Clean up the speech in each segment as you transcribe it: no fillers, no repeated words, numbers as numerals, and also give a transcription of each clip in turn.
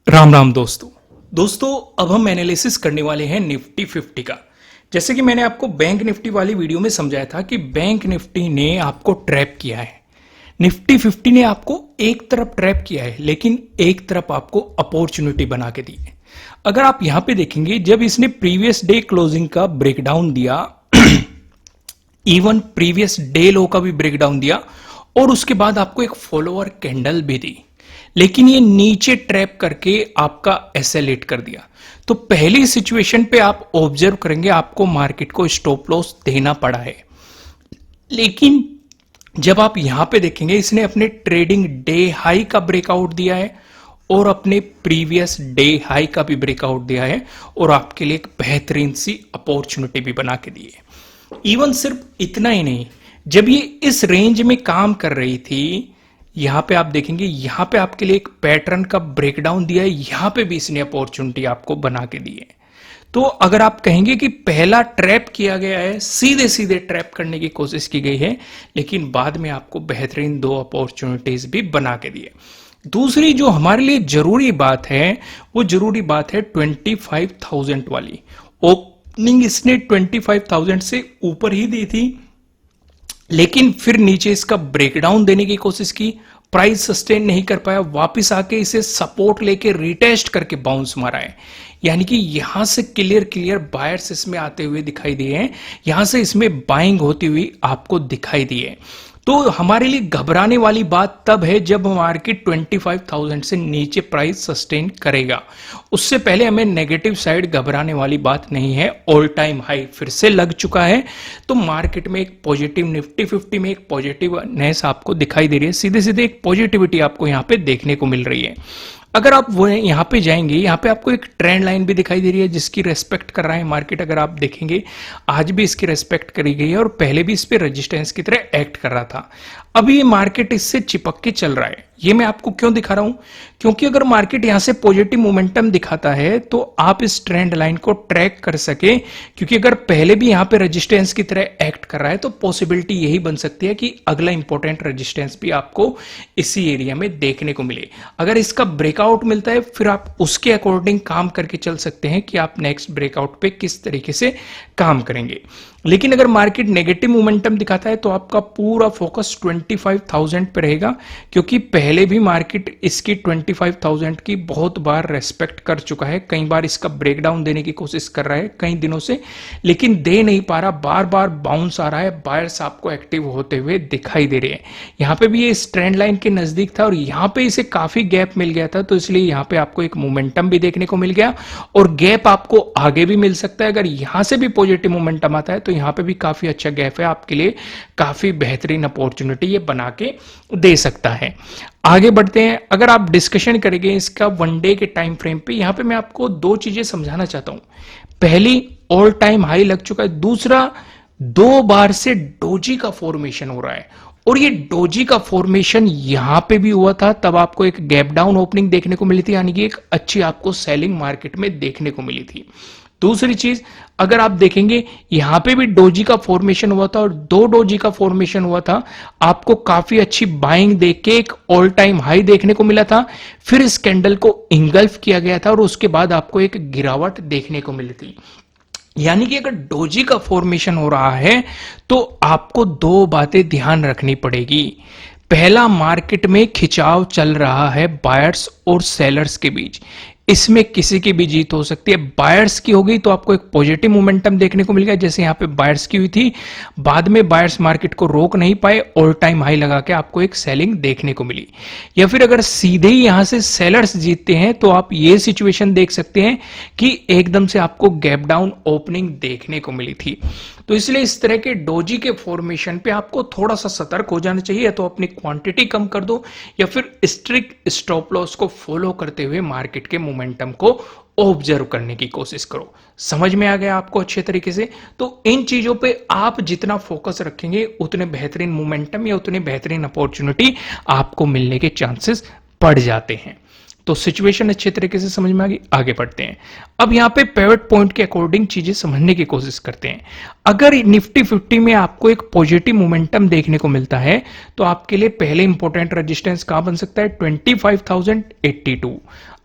राम राम दोस्तों अब हम एनालिसिस करने वाले हैं निफ्टी 50 का। जैसे कि मैंने आपको बैंक निफ्टी वाली वीडियो में समझाया था कि बैंक निफ्टी ने आपको ट्रैप किया है, निफ्टी 50 ने आपको एक तरफ ट्रैप किया है लेकिन एक तरफ आपको अपॉर्चुनिटी बना के दी है। अगर आप यहां पे देखेंगे, जब इसने प्रीवियस डे क्लोजिंग का ब्रेकडाउन दिया इवन प्रीवियस डे लो का भी ब्रेकडाउन दिया और उसके बाद आपको एक फॉलोअर कैंडल भी दी, लेकिन ये नीचे ट्रैप करके आपका एसेलेट कर दिया। तो पहली सिचुएशन पे आप ऑब्जर्व करेंगे आपको मार्केट को स्टॉप लॉस देना पड़ा है, लेकिन जब आप यहां पे देखेंगे इसने अपने ट्रेडिंग डे हाई का ब्रेकआउट दिया है और अपने प्रीवियस डे हाई का भी ब्रेकआउट दिया है और आपके लिए एक बेहतरीन सी अपॉर्चुनिटी भी बना के दी है। इवन सिर्फ इतना ही नहीं, जब ये इस रेंज में काम कर रही थी, यहां पे आप देखेंगे यहां पे आपके लिए एक पैटर्न का ब्रेकडाउन दिया है, यहां पे भी इसने अपॉर्चुनिटी आपको बना के दी है। तो अगर आप कहेंगे कि पहला ट्रैप किया गया है, सीधे सीधे ट्रैप करने की कोशिश की गई है, लेकिन बाद में आपको बेहतरीन दो अपॉर्चुनिटीज भी बना के दी है। दूसरी जो हमारे लिए जरूरी बात है, वो जरूरी बात है 25,000 वाली। ओपनिंग इसने 25,000 से ऊपर ही दी थी, लेकिन फिर नीचे इसका ब्रेकडाउन देने की कोशिश की, प्राइस सस्टेन नहीं कर पाया, वापस आके इसे सपोर्ट लेके रिटेस्ट करके बाउंस मारा है। यानी कि यहां से क्लियर बायर्स इसमें आते हुए दिखाई दिए हैं, यहां से इसमें बाइंग होती हुई आपको दिखाई दी है। तो हमारे लिए घबराने वाली बात तब है जब मार्केट 25,000 से नीचे प्राइस सस्टेन करेगा। उससे पहले हमें नेगेटिव साइड घबराने वाली बात नहीं है। ऑल टाइम हाई फिर से लग चुका है, तो मार्केट में एक पॉजिटिव, निफ्टी 50 में एक पॉजिटिवनेस आपको दिखाई दे रही है, सीधे सीधे एक पॉजिटिविटी आपको यहां पे देखने को मिल रही है। अगर आप वो यहां पे जाएंगे, यहां पे आपको एक ट्रेंड लाइन भी दिखाई दे रही है जिसकी रेस्पेक्ट कर रहा है मार्केट। अगर आप देखेंगे आज भी इसकी रेस्पेक्ट करी गई है और पहले भी इस पे रेजिस्टेंस की तरह एक्ट कर रहा था। अभी ये मार्केट इससे चिपक के चल रहा है। ये मैं आपको क्यों दिखा रहा हूं, क्योंकि अगर मार्केट यहां से पॉजिटिव मोमेंटम दिखाता है तो आप इस ट्रेंड लाइन को ट्रैक कर सके, क्योंकि अगर पहले भी यहां पे रेजिस्टेंस की तरह एक्ट कर रहा है तो पॉसिबिलिटी यही बन सकती है कि अगला इंपॉर्टेंट रेजिस्टेंस भी आपको इसी एरिया में देखने को मिले। अगर इसका ब्रेकआउट मिलता है फिर आप उसके अकॉर्डिंग काम करके चल सकते हैं कि आप नेक्स्ट ब्रेकआउट पे किस तरीके से काम करेंगे। लेकिन अगर मार्केट नेगेटिव मोमेंटम दिखाता है तो आपका पूरा फोकस 25,000 पे रहेगा, क्योंकि पहले भी मार्केट इसकी 25,000 की बहुत बार रेस्पेक्ट कर चुका है। कई बार इसका ब्रेकडाउन देने की कोशिश कर रहा है कई दिनों से, लेकिन दे नहीं पा रहा, बार बार बाउंस आ रहा है, बायर्स आपको एक्टिव होते हुए दिखाई दे रहे हैं। यहां पे भी ये इस ट्रेंड लाइन के नजदीक था और यहां पे इसे काफी गैप मिल गया था, तो इसलिए यहां पे आपको एक मोमेंटम भी देखने को मिल गया और गैप आपको आगे भी मिल सकता है। अगर यहां से भी पॉजिटिव मोमेंटम आता है तो यहां पे भी काफी अच्छा गैप है, आपके लिए काफी बेहतरीन अपॉर्चुनिटी ये बना के दे सकता है। आगे बढ़ते हैं। अगर आप डिस्कशन करेंगे इसका वन डे के टाइम फ्रेम पे, यहां पे मैं आपको दो चीजें समझाना चाहता हूं। पहली, ऑल टाइम हाई लग चुका है। दूसरा, दो बार से डोजी का फॉर्मेशन हो रहा है और ये डोजी का फॉर्मेशन यहां पे भी हुआ था, तब आपको एक गैप डाउन ओपनिंग देखने को मिली थी, यानी कि एक अच्छी आपको सेलिंग मार्केट में देखने को मिली थी। दूसरी चीज, अगर आप देखेंगे यहां पे भी डोजी का फॉर्मेशन हुआ था और दो डोजी का फॉर्मेशन हुआ था, आपको काफी अच्छी बाइंग देख के एक ऑल टाइम हाई देखने को मिला था, फिर इस कैंडल को इंगल्फ किया गया था और उसके बाद आपको एक गिरावट देखने को मिली थी। यानी कि अगर डोजी का फॉर्मेशन हो रहा है तो आपको दो बातें ध्यान रखनी पड़ेगी। पहला, मार्केट में खिंचाव चल रहा है बायर्स और सेलर्स के बीच, इसमें किसी की भी जीत हो सकती है। बायर्स की होगी तो आपको एक पॉजिटिव मोमेंटम देखने को मिलेगा, जैसे यहां पे बायर्स की हुई थी, बाद में बायर्स मार्केट को रोक नहीं पाए, ऑल टाइम हाई लगा के आपको एक सेलिंग देखने को मिली। या फिर अगर सीधे ही यहां से सेलर्स जीतते हैं तो आप ये सिचुएशन देख सकते हैं कि एकदम से आपको गैप डाउन ओपनिंग देखने को मिली थी। तो इसलिए इस तरह के डोजी के फॉर्मेशन पे आपको थोड़ा सा सतर्क हो जाना चाहिए, या तो अपनी क्वांटिटी कम कर दो या फिर स्ट्रिक्ट स्टॉप लॉस को फॉलो करते हुए मार्केट के मोमेंटम को ऑब्जर्व करने की कोशिश करो। समझ में आ गया आपको अच्छे तरीके से? तो इन चीजों पे आप जितना फोकस रखेंगे उतने बेहतरीन मोमेंटम या उतनी बेहतरीन अपॉर्चुनिटी आपको मिलने के चांसेस बढ़ जाते हैं। तो सिचुएशन अच्छे तरीके से समझ में आ गई। आगे बढ़ते हैं। अब यहां पे पिवट पॉइंट के अकॉर्डिंग चीजें समझने की कोशिश करते हैं। अगर निफ्टी 50 में आपको एक पॉजिटिव मोमेंटम देखने को मिलता है तो आपके लिए पहले इंपॉर्टेंट रेजिस्टेंस कहां बन सकता है? 25,082।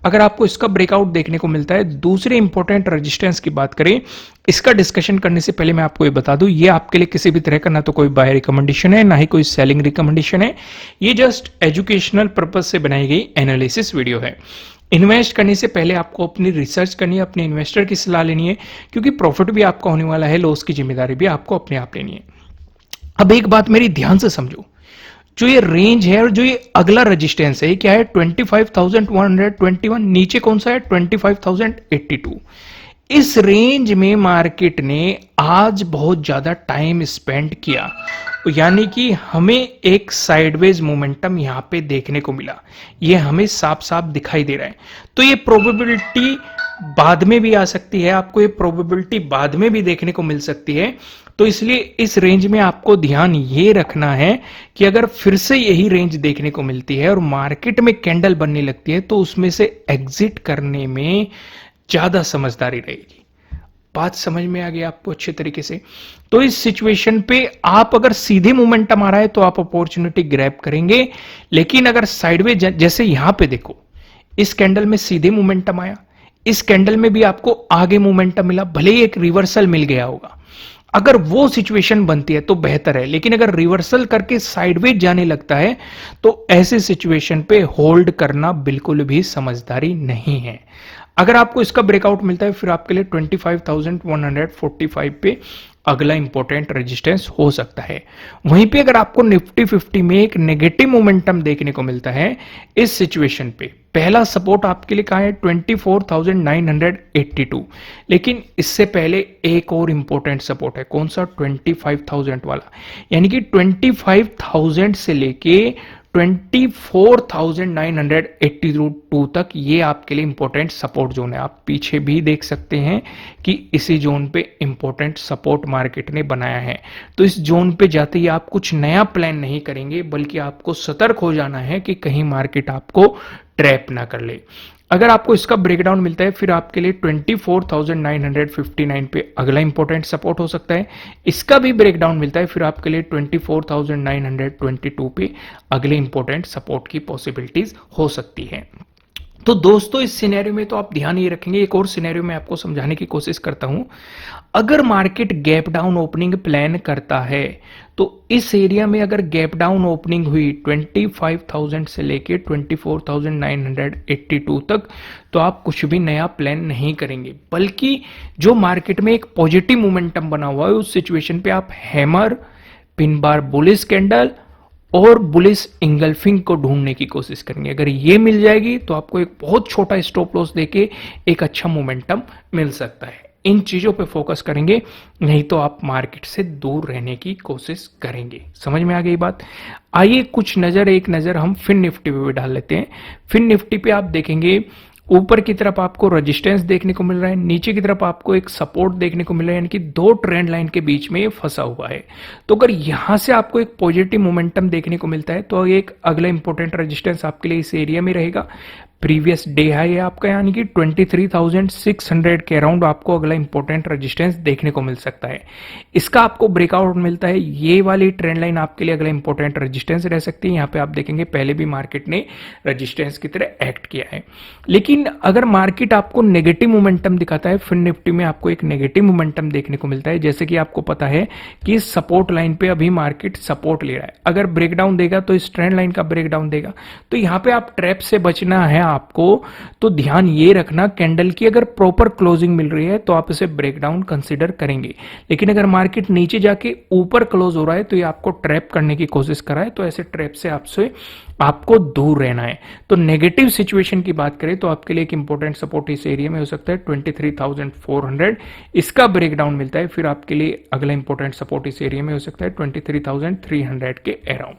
अगर आपको इसका ब्रेकआउट देखने को मिलता है, दूसरे इंपॉर्टेंट रेजिस्टेंस की बात करें, इसका डिस्कशन करने से पहले मैं आपको ये बता दूं, ये आपके लिए किसी भी तरह का ना तो कोई बाय रिकमेंडेशन है, ना ही कोई सेलिंग रिकमेंडेशन है। ये जस्ट एजुकेशनल पर्पज से बनाई गई एनालिसिस वीडियो है। इन्वेस्ट करने से पहले आपको अपनी रिसर्च करनी है, अपने इन्वेस्टर की सलाह लेनी है, क्योंकि प्रॉफिट भी आपका होने वाला है, लॉस की जिम्मेदारी भी आपको अपने आप लेनी है। अब एक बात मेरी ध्यान से समझो, जो ये रेंज है और जो ये अगला रेजिस्टेंस है, ये क्या है? 25,121। नीचे कौन सा है? 25,082। इस रेंज में मार्केट ने आज बहुत ज्यादा टाइम स्पेंड किया, यानी कि हमें एक साइडवेज मोमेंटम यहां पे देखने को मिला। ये हमें साफ साफ दिखाई दे रहा है। तो ये प्रोबेबिलिटी बाद में भी आ सकती है, आपको ये प्रोबेबिलिटी बाद में भी देखने को मिल सकती है। तो इसलिए इस रेंज में आपको ध्यान ये रखना है कि अगर फिर से यही रेंज देखने को मिलती है और मार्केट में कैंडल बनने लगती है, तो उसमें से एग्जिट करने में ज्यादा समझदारी रहेगी। बात समझ में आ गई आपको अच्छे तरीके से? तो इस सिचुएशन पे आप अगर सीधे मोमेंटम आ रहा है तो आप अपॉर्चुनिटी ग्रैब करेंगे, लेकिन अगर साइडवेज, जैसे यहां पे देखो, इस कैंडल में सीधे मोमेंटम आया, इस कैंडल में भी आपको आगे मोमेंटम मिला, भले ही एक रिवर्सल मिल गया होगा। अगर वो सिचुएशन बनती है तो बेहतर है, लेकिन अगर रिवर्सल करके साइडवेज जाने लगता है तो ऐसे सिचुएशन पे होल्ड करना बिल्कुल भी समझदारी नहीं है। अगर आपको इसका ब्रेकआउट मिलता है, फिर आपके लिए 25,145 पे अगला इंपॉर्टेंट रेजिस्टेंस हो सकता है। वहीं पे अगर आपको निफ्टी 50 में एक नेगेटिव मोमेंटम देखने को मिलता है, इस सिचुएशन पे पहला सपोर्ट आपके लिए कहां है? 24,982। लेकिन इससे पहले एक और इंपॉर्टेंट सपोर्ट है। कौन सा? 25,000 वाला। यानी कि 25,000 से लेके 24,982 तक ये आपके लिए इंपॉर्टेंट सपोर्ट जोन है। आप पीछे भी देख सकते हैं कि इसी जोन पे इंपॉर्टेंट सपोर्ट मार्केट ने बनाया है। तो इस जोन पे जाते ही आप कुछ नया प्लान नहीं करेंगे, बल्कि आपको सतर्क हो जाना है कि कहीं मार्केट आपको ट्रैप ना कर ले। अगर आपको इसका ब्रेकडाउन मिलता है, फिर आपके लिए 24,959 पे अगला इंपॉर्टेंट सपोर्ट हो सकता है। इसका भी ब्रेकडाउन मिलता है, फिर आपके लिए 24,922 पे अगले इंपॉर्टेंट सपोर्ट की पॉसिबिलिटीज हो सकती है। तो दोस्तों, इस सिनेरियो में तो आप ध्यान ये रखेंगे। एक और सिनेरियो में आपको समझाने की कोशिश करता हूं। अगर market gap down opening plan करता है, तो इस एरिया में अगर गैप डाउन ओपनिंग हुई 25,000 से लेके 24,982 तक, तो आप कुछ भी नया प्लान नहीं करेंगे, बल्कि जो मार्केट में एक पॉजिटिव मोमेंटम बना हुआ है, उस सिचुएशन पे आप hammer, pin bar bullish candle और बुलिश इंगल्फिंग को ढूंढने की कोशिश करेंगे। अगर ये मिल जाएगी तो आपको एक बहुत छोटा स्टॉप लॉस देके एक अच्छा मोमेंटम मिल सकता है। इन चीजों पे फोकस करेंगे, नहीं तो आप मार्केट से दूर रहने की कोशिश करेंगे। समझ में आ गई बात? आइए एक नजर हम फिन निफ्टी पे भी डाल लेते हैं। फिन निफ्टी पे आप देखेंगे, ऊपर की तरफ आपको रेजिस्टेंस देखने को मिल रहा है, नीचे की तरफ आपको एक सपोर्ट देखने को मिल रहा है, यानी कि दो ट्रेंड लाइन के बीच में ये फंसा हुआ है। तो अगर यहां से आपको एक पॉजिटिव मोमेंटम देखने को मिलता है, तो एक अगला इंपॉर्टेंट रेजिस्टेंस आपके लिए इस एरिया में रहेगा। प्रीवियस डे हाई है आपका, यानी कि 23,600 के अराउंड आपको अगला इंपॉर्टेंट रेजिस्टेंस देखने को मिल सकता है। इसका आपको ब्रेकआउट मिलता है, ये वाली ट्रेंड लाइन आपके लिए अगला इंपॉर्टेंट रेजिस्टेंस रह सकती है। यहाँ पे आप देखेंगे पहले भी मार्केट ने रेजिस्टेंस की तरह एक्ट किया है। लेकिन अगर मार्केट आपको नेगेटिव मोमेंटम दिखाता है, फिर निफ्टी में आपको एक नेगेटिव मोमेंटम देखने को मिलता है, जैसे कि आपको पता है कि सपोर्ट लाइन पे अभी मार्केट सपोर्ट ले रहा है। अगर ब्रेकडाउन देगा तो इस ट्रेंड लाइन का ब्रेकडाउन देगा। तो यहाँ पे आप ट्रैप से बचना है आपको, तो ध्यान ये रखना, कैंडल की अगर प्रॉपर क्लोजिंग मिल रही है तो आप इसे ब्रेकडाउन कंसीडर करेंगे। लेकिन अगर मार्केट नीचे जाके ऊपर क्लोज हो रहा है तो ये आपको ट्रैप करने की कोशिश कर रहा है, तो ऐसे ट्रैप से आपको दूर रहना है। तो नेगेटिव सिचुएशन की बात करें तो आपके लिए एक इंपॉर्टेंट सपोर्ट इस एरिया में हो सकता है 23,400। इसका ब्रेकडाउन मिलता है, फिर आपके लिए अगला इंपॉर्टेंट सपोर्ट इस एरिया में हो सकता है 23,300 के अराउंड।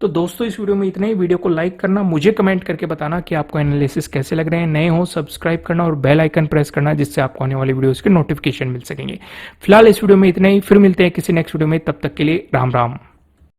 तो दोस्तों, इस वीडियो में इतना ही। वीडियो को लाइक करना, मुझे कमेंट करके बताना कि आपको एनालिसिस कैसे लग रहे हैं। नए हो सब्सक्राइब करना और बेल आइकन प्रेस करना, जिससे आपको आने वाली वीडियोस के नोटिफिकेशन मिल सकेंगे। फिलहाल इस वीडियो में इतना ही, फिर मिलते हैं किसी नेक्स्ट वीडियो में। तब तक के लिए राम राम।